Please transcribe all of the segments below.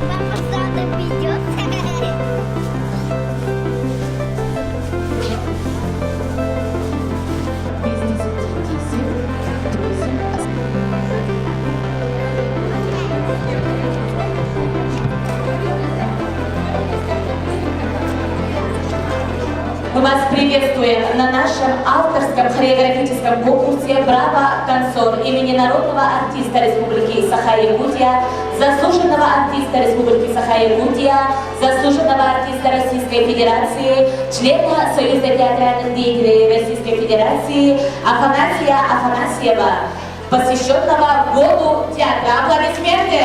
Папа задом идет. Мы вас приветствуем на нашем авторском хореографическом конкурсе «Браво! Танцор» имени народного артиста Республики Саха-Якутия, заслуженного артиста Республики Саха-Якутия, заслуженного артиста Российской Федерации, члена Союза театральных деятелей Российской Федерации Афанасия Афанасьева, посвященного Году театра. Аплодисменты!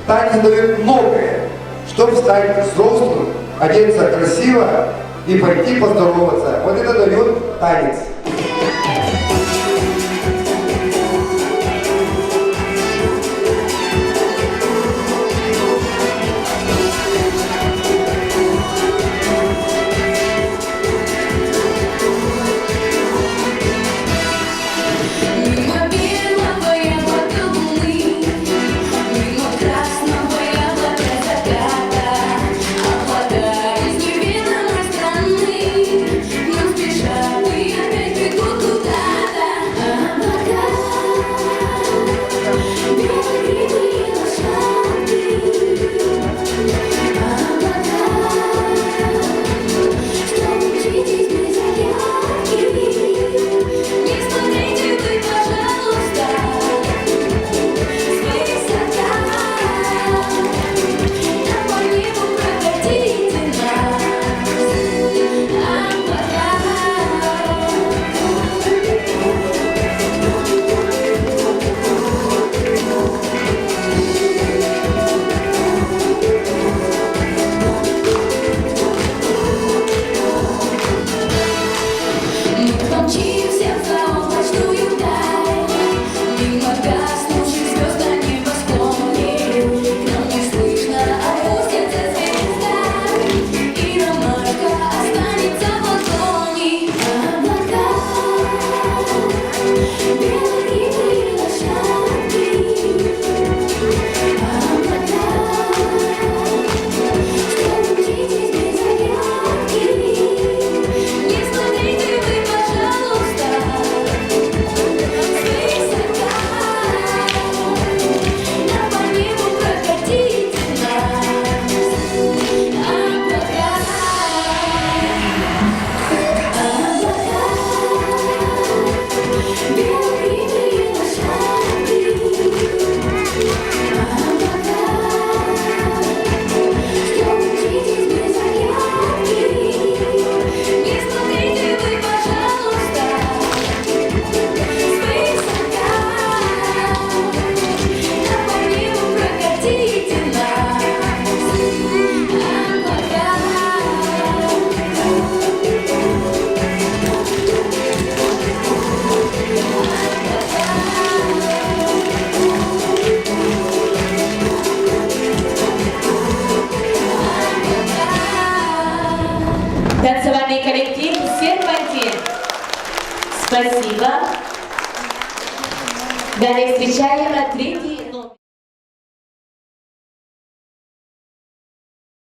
Танец дает многое, чтобы стать взрослым, одеться красиво и пойти поздороваться. Вот это дает танец. Танцевальный коллектив «Серпантин». Спасибо. Далее встречаем третий